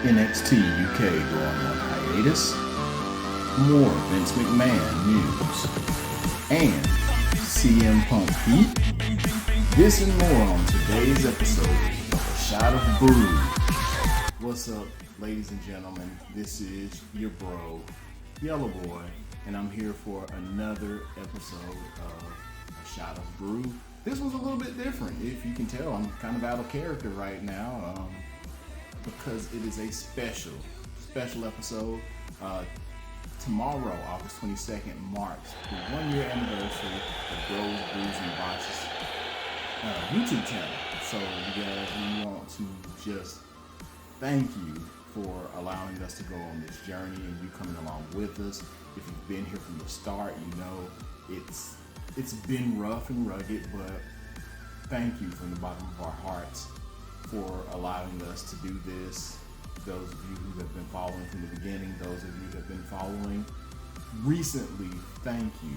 NXT UK going on hiatus, more Vince McMahon news, and CM Punk heat. This and more on today's episode of A Shot of Brew. What's up, ladies and gentlemen? This is your bro, Yellaboi, and I'm here for another episode of A Shot of Brew. This was a little bit different. If you can tell, I'm kind of out of character right now because it is a special episode. Tomorrow, August 22nd, marks the 1-year anniversary of Brews, Brews, and Botches YouTube channel. So you guys, we want to just thank you for allowing us to go on this journey and you coming along with us. If you've been here from the start, you know it's been rough and rugged, but thank you from the bottom of our hearts for allowing us to do this. Those of you who have been following from the beginning, those of you who have been following recently, thank you.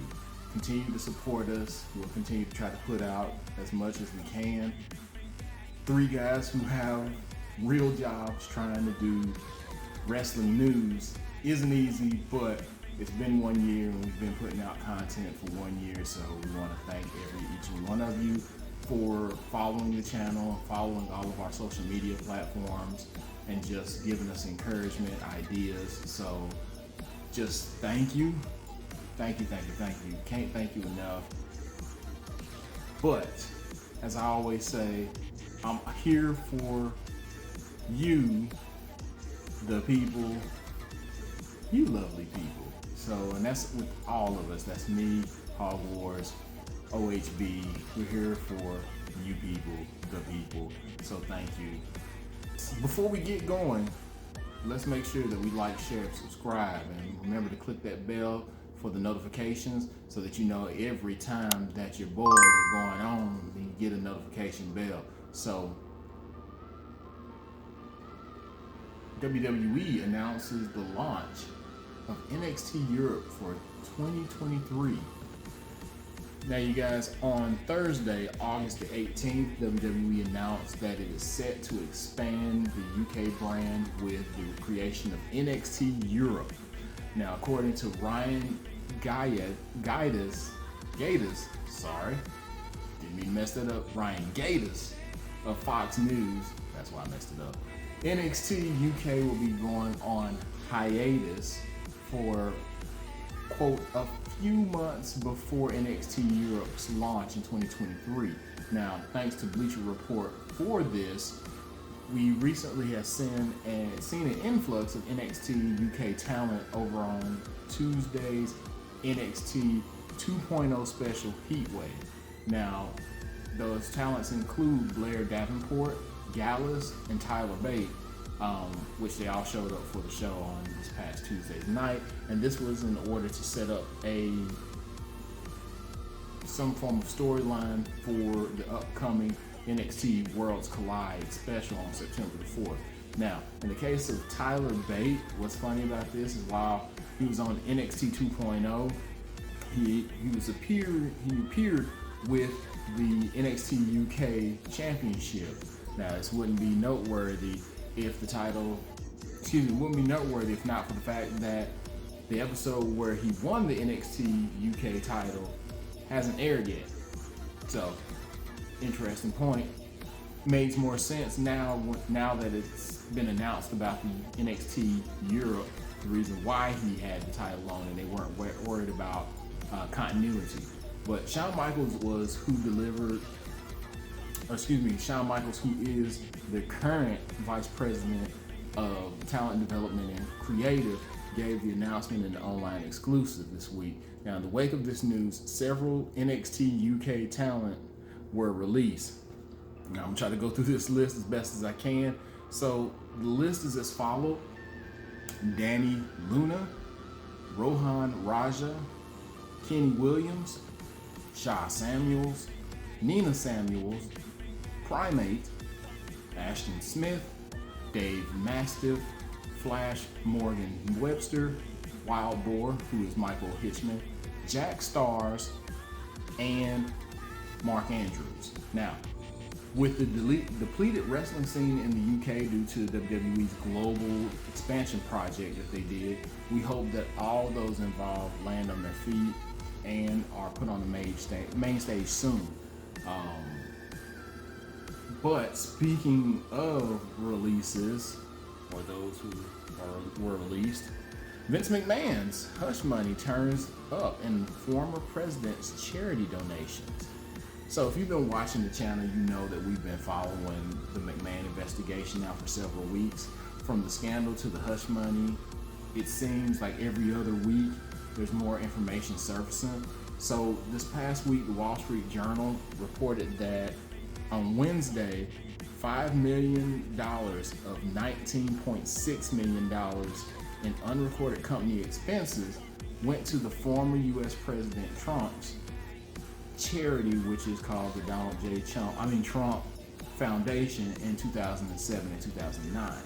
Continue to support us. We'll continue to try to put out as much as we can. 3 guys who have real jobs trying to do wrestling news isn't easy, but it's been 1 year and we've been putting out content for 1 year, so we want to thank each and one of you for following the channel, following all of our social media platforms, and just giving us encouragement, ideas. So just thank you. Thank you. Can't thank you enough. But as I always say, I'm here for you, the people, you lovely people. So, and that's with all of us. That's me, Hogzwars, OHB. We're here for you people, the people. So thank you. Before we get going, let's make sure that we like, share, and subscribe. And remember to click that bell for the notifications so that you know every time that your boys are going on, you get a notification bell. So WWE announces the launch of NXT Europe for 2023. Now you guys, on Thursday, August the 18th, WWE announced that it is set to expand the UK brand with the creation of NXT Europe. Now, according to Ryan Gaitis, sorry, didn't mean to mess that up, Ryan Gaitis of Fox News, that's why I messed it up. NXT UK will be going on hiatus for, quote, a few months before NXT Europe's launch in 2023. Now, thanks to Bleacher Report for this, we recently have seen an influx of NXT UK talent over on Tuesday's NXT 2.0 special Heatwave. Now, those talents include Blair Davenport, Gallus, and Tyler Bate, which they all showed up for the show on this past Tuesday's night. And this was in order to set up some form of storyline for the upcoming NXT Worlds Collide special on September the 4th. Now, in the case of Tyler Bate, what's funny about this is while he was on NXT 2.0, he appeared with the NXT UK Championship. Now, this wouldn't be noteworthy if wouldn't be noteworthy if not for the fact that the episode where he won the NXT UK title hasn't aired yet. So, interesting point. Makes more sense now that it's been announced about the NXT Europe, the reason why he had the title on and they weren't worried about continuity. But Shawn Michaels, who is the current Vice President of Talent Development and Creative, gave the announcement in the online exclusive this week. Now, in the wake of this news, several NXT UK talent were released. Now, I'm gonna try to go through this list as best as I can. So, the list is as follows: Danny Luna, Rohan Raja, Kenny Williams, Shaw Samuels, Nina Samuels, Primate, Ashton Smith, Dave Mastiff, Flash Morgan Webster, Wild Boar, who is Michael Hitchman, Jack Stars, and Mark Andrews. Now, With the depleted wrestling scene in the UK due to WWE's global expansion project that they did, we hope that all those involved land on their feet and are put on the main stage soon. But speaking of releases, or those who were released, Vince McMahon's hush money turns up in former president's charity donations. So if you've been watching the channel, you know that we've been following the McMahon investigation now for several weeks. From the scandal to the hush money, it seems like every other week there's more information surfacing. So this past week, the Wall Street Journal reported that on Wednesday, $5 million of $19.6 million in unrecorded company expenses went to the former U.S. President Trump's charity, which is called the Donald J. Trump Foundation, in 2007 and 2009.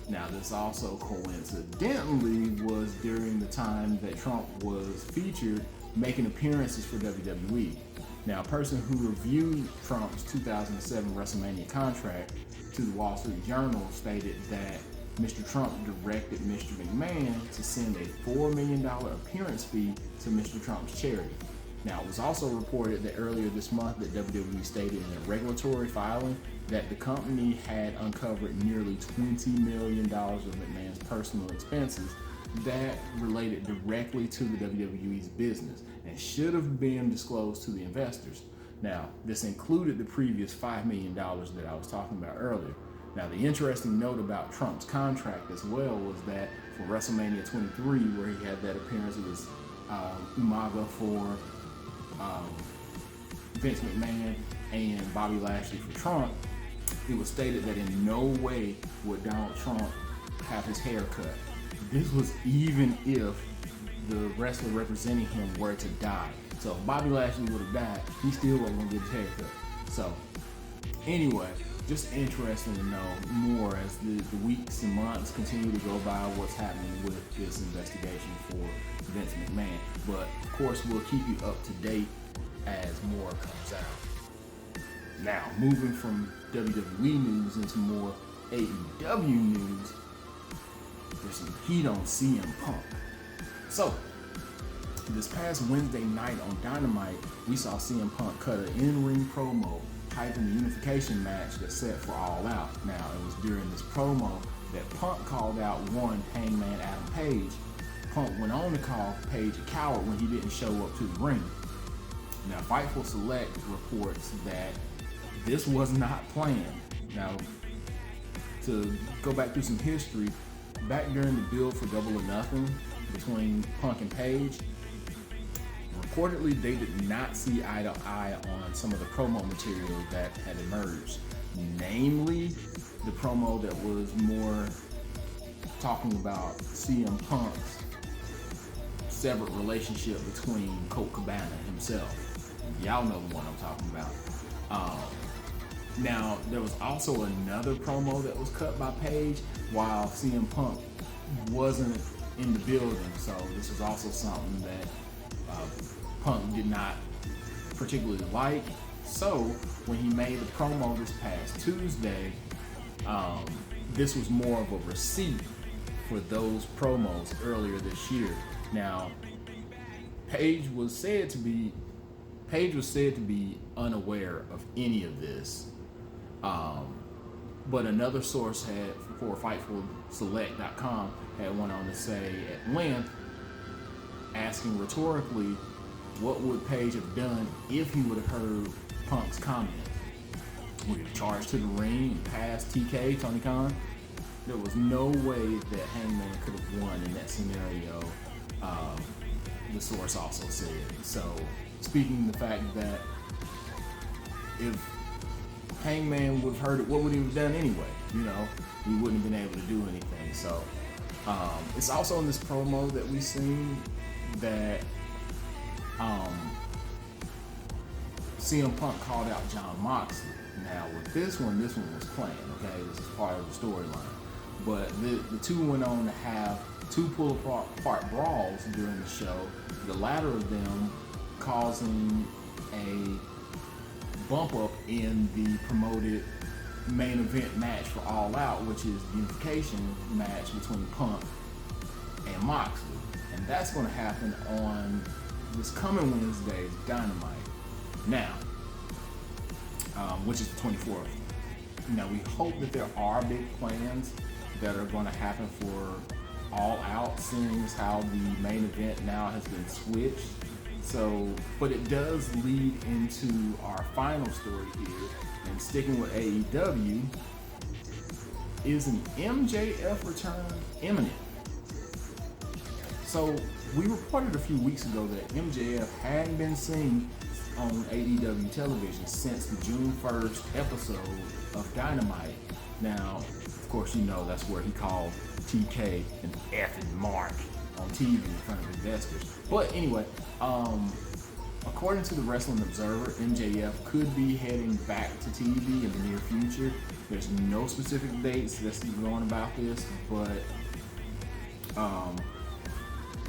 Now, this also coincidentally was during the time that Trump was featured making appearances for WWE. Now, a person who reviewed Trump's 2007 WrestleMania contract to the Wall Street Journal stated that Mr. Trump directed Mr. McMahon to send a $4 million appearance fee to Mr. Trump's charity. Now, it was also reported that earlier this month that WWE stated in a regulatory filing that the company had uncovered nearly $20 million of McMahon's personal expenses that related directly to the WWE's business and should have been disclosed to the investors. Now, this included the previous $5 million that I was talking about earlier. Now, the interesting note about Trump's contract as well was that for WrestleMania 23, where he had that appearance, it was Umaga for Vince McMahon and Bobby Lashley for Trump. It was stated that in no way would Donald Trump have his hair cut. This was even if the wrestler representing him were to die. So if Bobby Lashley would have died, he still wasn't going to get his hair cut. So anyway, just interesting to know more as the weeks and months continue to go by what's happening with this investigation for Vince McMahon. But of course, we'll keep you up to date as more comes out. Now, moving from WWE news into more AEW news, there's some heat on CM Punk. So, this past Wednesday night on Dynamite, we saw CM Punk cut an in-ring promo hyping the unification match that's set for All Out. Now, it was during this promo that Punk called out one Hangman Adam Page. Punk went on to call Page a coward when he didn't show up to the ring. Now, Fightful Select reports that this was not planned. Now, to go back through some history, back during the build for Double or Nothing between Punk and Page, reportedly they did not see eye to eye on some of the promo material that had emerged. Namely, the promo that was more talking about CM Punk's severed relationship between Colt Cabana himself. Y'all know the one I'm talking about. Now, there was also another promo that was cut by Page while CM Punk wasn't in the building. So this was also something that Punk did not particularly like. So when he made the promo this past Tuesday, this was more of a receipt for those promos earlier this year. Now, Page was said to be unaware of any of this. But another source had, for FightfulSelect.com, had went on to say at length, asking rhetorically, what would Page have done if he would have heard Punk's comment? Would he have charged to the ring and passed TK, Tony Khan? There was no way that Hangman could have won in that scenario, the source also said. So, speaking of the fact that if Hangman would have heard it, what would he have done anyway? You know, he wouldn't have been able to do anything. So, it's also in this promo that we seen that CM Punk called out John Moxley. Now, with this one was planned, okay? This is part of the storyline. But the two went on to have two pull-apart brawls during the show, the latter of them causing a bump up in the promoted main event match for All Out, which is the unification match between Punk and Moxley. And that's going to happen on this coming Wednesday's Dynamite. Now, which is the 24th. Now, we hope that there are big plans that are going to happen for All Out, seeing as how the main event now has been switched. So, but it does lead into our final story here, and sticking with AEW, is an MJF return imminent? So, we reported a few weeks ago that MJF hadn't been seen on AEW television since the June 1st episode of Dynamite. Now, of course, you know that's where he called TK an effing mark on TV in front of investors. But anyway, according to the Wrestling Observer, MJF could be heading back to TV in the near future. There's no specific dates that's going about this, but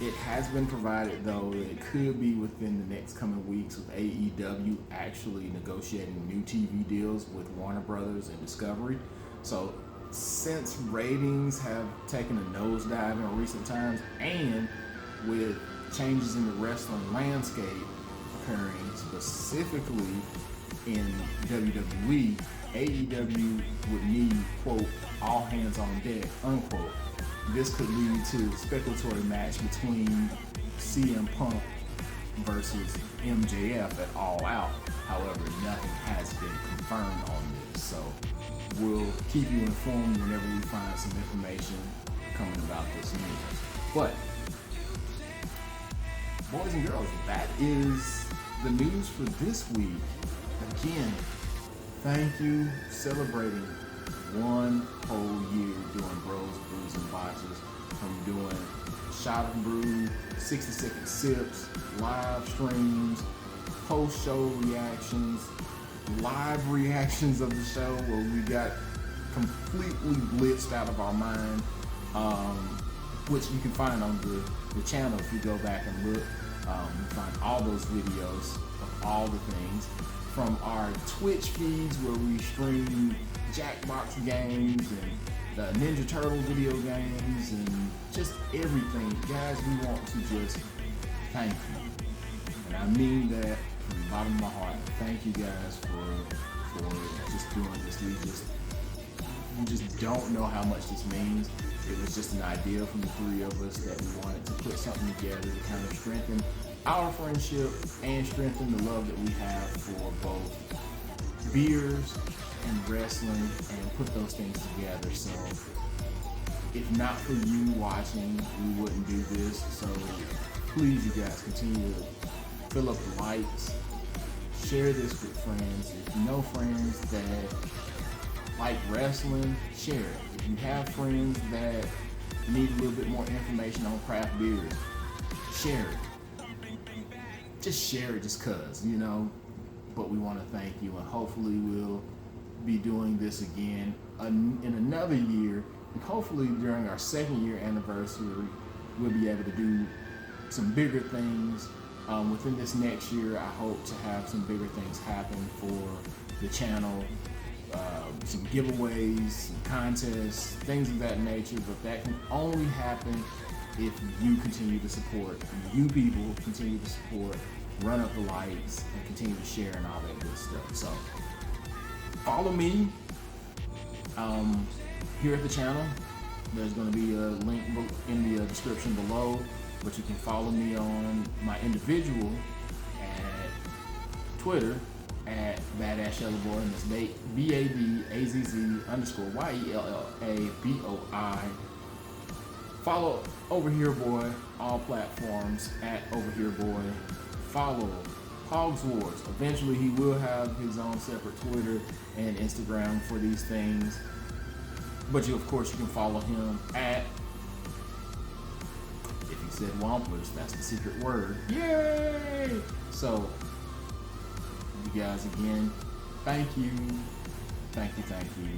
it has been provided, though, that it could be within the next coming weeks, with AEW actually negotiating new TV deals with Warner Brothers and Discovery. So since ratings have taken a nosedive in recent times, and with changes in the wrestling landscape occurring specifically in WWE, AEW would need, quote, all hands on deck, unquote. This could lead to a speculatory match between CM Punk versus MJF at All Out. However, nothing has been confirmed on this, so we'll keep you informed whenever we find some information coming about this news. But, boys and girls, that is the news for this week. Again, thank you, celebrating 1 whole year doing Bros, Brews, and Botches, from doing Shot of Brew, 60-second sips, live streams, post-show reactions, live reactions of the show where we got completely blitzed out of our mind, which you can find on the channel if you go back and look. You find all those videos of all the things, from our Twitch feeds where we stream Jackbox games and the Ninja Turtle video games and just everything. Guys, we want to just thank you. And I mean that from the bottom of my heart. Thank you guys for just doing this. We just don't know how much this means. It was just an idea from the three of us that we wanted to put something together to kind of strengthen our friendship and strengthen the love that we have for both beers and wrestling, and put those things together. So if not for you watching, we wouldn't do this. So please, you guys, continue to fill up the likes, share this with friends. If you know friends that like wrestling, share it. If you have friends that need a little bit more information on craft beers, share it. Just share it just cause, you know. But we want to thank you, and hopefully we'll be doing this again in another year, and hopefully during our second year anniversary we'll be able to do some bigger things. Within this next year, I hope to have some bigger things happen for the channel, some giveaways, some contests, things of that nature, but that can only happen if you continue to support, and you people continue to support, run up the likes, and continue to share and all that good stuff. So follow me here at the channel. There's going to be a link in the description below, but you can follow me on my individual at Twitter at Yellaboi, and it's BADAZZ_YELLABOI. Follow Over Here Boy, all platforms at Over Here Boy. Follow Hogzwars. Eventually he will have his own separate Twitter and Instagram for these things. But you, of course, you can follow him at, if he said Womplers, that's the secret word. Yay! So, you guys, again, thank you. Thank you, thank you.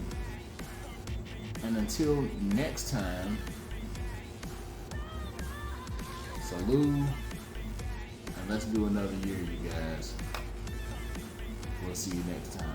And until next time, salute, and let's do another year, you guys. we'll see you next time.